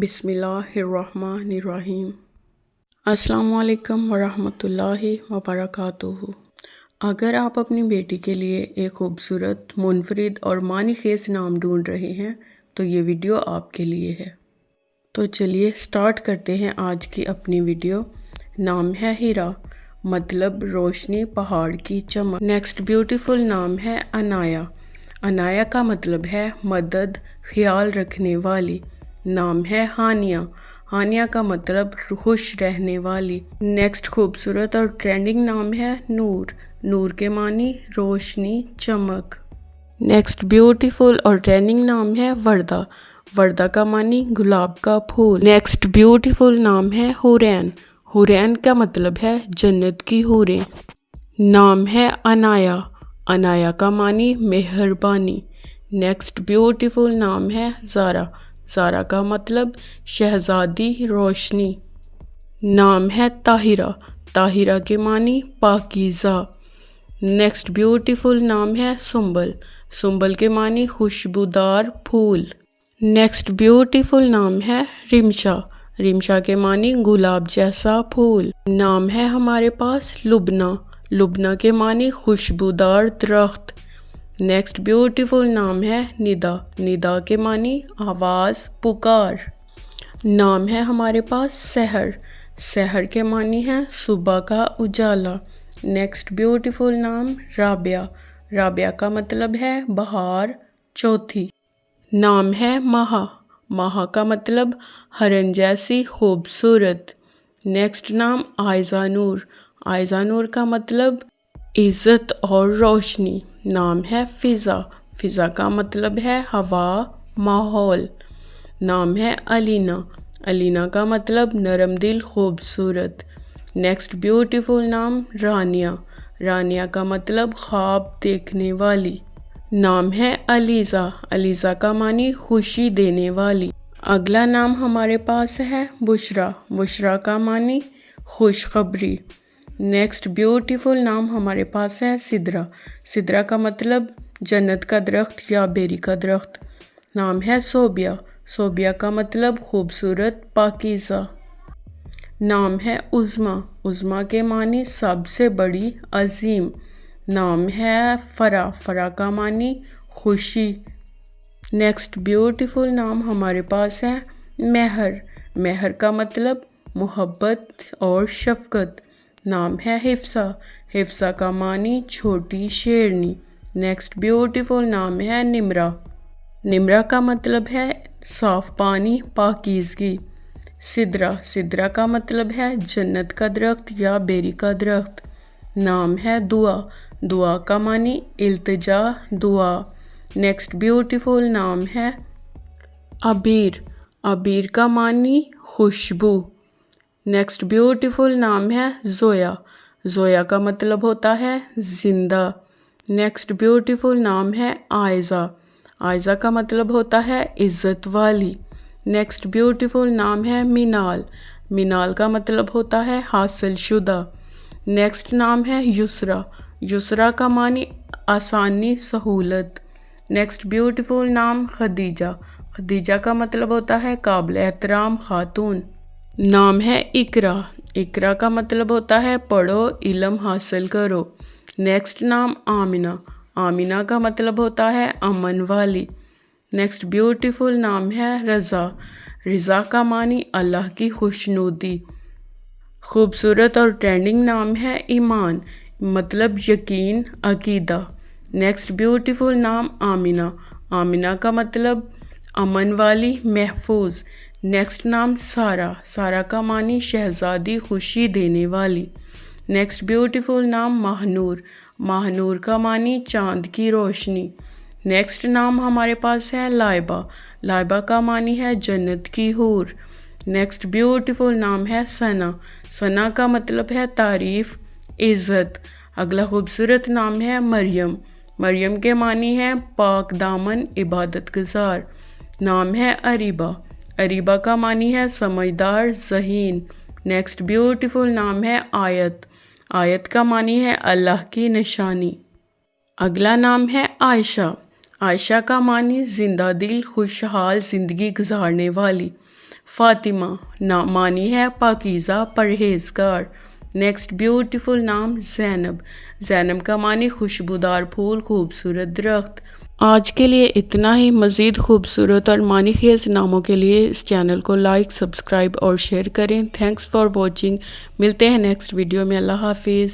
بسم اللہ الرحمن الرحیم۔ السلام علیکم ورحمۃ اللہ وبرکاتہ۔ اگر آپ اپنی بیٹی کے لیے ایک خوبصورت، منفرد اور معنی خیز نام ڈھونڈ رہے ہیں تو یہ ویڈیو آپ کے لیے ہے۔ تو چلیے سٹارٹ کرتے ہیں آج کی اپنی ویڈیو۔ نام ہے ہیرا، مطلب روشنی، پہاڑ کی چمک۔ نیکسٹ بیوٹیفل نام ہے عنایا۔ عنایا کا مطلب ہے مدد، خیال رکھنے والی۔ نام ہے ہانیہ۔ ہانیہ کا مطلب خوش رہنے والی۔ نیکسٹ خوبصورت اور ٹرینڈنگ نام ہے نور۔ نور کے معنی روشنی، چمک۔ نیکسٹ بیوٹیفل اور ٹرینڈنگ نام ہے وردہ۔ وردہ کا معنی گلاب کا پھول۔ نیکسٹ بیوٹیفل نام ہے حورین۔ حورین کا مطلب ہے جنت کی حوریں۔ نام ہے عنایا۔ عنایا کا معنی مہربانی۔ نیکسٹ بیوٹیفل نام ہے زارا۔ زارا کا مطلب شہزادی، روشنی۔ نام ہے طاہرہ۔ طاہرہ کے معنی پاکیزہ۔ نیکسٹ بیوٹیفل نام ہے سنبل۔ سنبل کے معنی خوشبودار پھول۔ نیکسٹ بیوٹیفل نام ہے رمشا۔ رمشا کے معنی گلاب جیسا پھول۔ نام ہے ہمارے پاس لبنہ۔ لبنہ کے معنی خوشبودار درخت۔ نیکسٹ بیوٹیفل نام ہے ندا۔ ندا کے معنی آواز، پکار۔ نام ہے ہمارے پاس سحر۔ سحر کے معنی ہے صبح کا اجالا۔ نیکسٹ بیوٹیفل نام رابعہ۔ رابعہ کا مطلب ہے بہار، چوتھی۔ نام ہے مہا۔ مہا کا مطلب ہرن جیسی خوبصورت۔ نیکسٹ نام آئزہ نور۔ آئزہ نور کا مطلب عزت اور روشنی۔ نام ہے فضا۔ فضا کا مطلب ہے ہوا، ماحول۔ نام ہے علینا۔ علینا کا مطلب نرم دل، خوبصورت۔ نیکسٹ بیوٹیفل نام رانیہ۔ رانیہ کا مطلب خواب دیکھنے والی۔ نام ہے علیزہ۔ علیزہ کا معنی خوشی دینے والی۔ اگلا نام ہمارے پاس ہے بشریٰ۔ بشریٰ کا معنی خوشخبری۔ نیکسٹ بیوٹیفل نام ہمارے پاس ہے سدرہ۔ سدرہ کا مطلب جنت کا درخت یا بیری کا درخت۔ نام ہے صوبیہ۔ صوبیہ کا مطلب خوبصورت، پاکیزہ۔ نام ہے عظمیٰ۔ عظمیٰ کے معنی سب سے بڑی، عظیم۔ نام ہے فرح۔ فرح کا معنی خوشی۔ نیکسٹ بیوٹیفل نام ہمارے پاس ہے مہر۔ مہر کا مطلب محبت اور شفقت۔ نام ہے حفصہ۔ حفصہ کا معنی چھوٹی شیرنی۔ نیکسٹ بیوٹیفل نام ہے نمرہ۔ نمرہ کا مطلب ہے صاف پانی، پاکیزگی۔ سدرہ۔ سدرہ کا مطلب ہے جنت کا درخت یا بیری کا درخت۔ نام ہے دعا۔ دعا کا معنی التجا، دعا۔ نیکسٹ بیوٹیفل نام ہے عبیر۔ عبیر کا معنی خوشبو۔ نیکسٹ بیوٹیفل نام ہے زویا۔ زویا کا مطلب ہوتا ہے زندہ۔ نیکسٹ بیوٹیفل نام ہے آئزہ۔ آئزہ کا مطلب ہوتا ہے عزت والی۔ نیکسٹ بیوٹیفل نام ہے منال۔ منال کا مطلب ہوتا ہے حاصل شدہ۔ نیکسٹ نام ہے یسریٰ۔ یسریٰ کا معنی آسانی، سہولت۔ نیکسٹ بیوٹیفل نام خدیجہ۔ خدیجہ کا مطلب ہوتا ہے قابل احترام خاتون۔ نام ہے اقرا۔ اقرا کا مطلب ہوتا ہے پڑھو، علم حاصل کرو۔ نیکسٹ نام آمنہ۔ آمنہ کا مطلب ہوتا ہے امن والی۔ نیکسٹ بیوٹیفل نام ہے رضا۔ رضا کا معنی اللہ کی خوشنودی۔ خوبصورت اور ٹرینڈنگ نام ہے ایمان، مطلب یقین، عقیدہ۔ نیکسٹ بیوٹیفل نام آمنہ۔ آمنہ کا مطلب امن والی، محفوظ۔ نیکسٹ نام سارہ۔ سارہ کا معنی شہزادی، خوشی دینے والی۔ نیکسٹ بیوٹیفل نام ماہنور۔ ماہنور کا معنی چاند کی روشنی۔ نیکسٹ نام ہمارے پاس ہے لائبہ۔ لائبہ کا معنی ہے جنت کی حور۔ نیکسٹ بیوٹیفل نام ہے ثنا۔ ثنا کا مطلب ہے تعریف، عزت۔ اگلا خوبصورت نام ہے مریم۔ مریم کے معنی ہے پاک دامن، عبادت گزار۔ نام ہے اریبہ۔ اریبہ کا معنی ہے سمجھدار، ذہین۔ نیکسٹ بیوٹیفل نام ہے آیت۔ آیت کا معنی ہے اللہ کی نشانی۔ اگلا نام ہے عائشہ۔ عائشہ کا معنی زندہ دل خوشحال زندگی گزارنے والی۔ فاطمہ معنی ہے پاکیزہ پرہیزگار۔ نیکسٹ بیوٹیفل نام زینب۔ زینب کا معنی خوشبودار پھول خوبصورت درخت۔ آج کے لیے اتنا ہی۔ مزید خوبصورت اور معنی خیز ناموں کے لیے اس چینل کو لائک سبسکرائب اور شیئر کریں۔ Thanks for watching. ملتے ہیں نیکسٹ ویڈیو میں۔ اللہ حافظ۔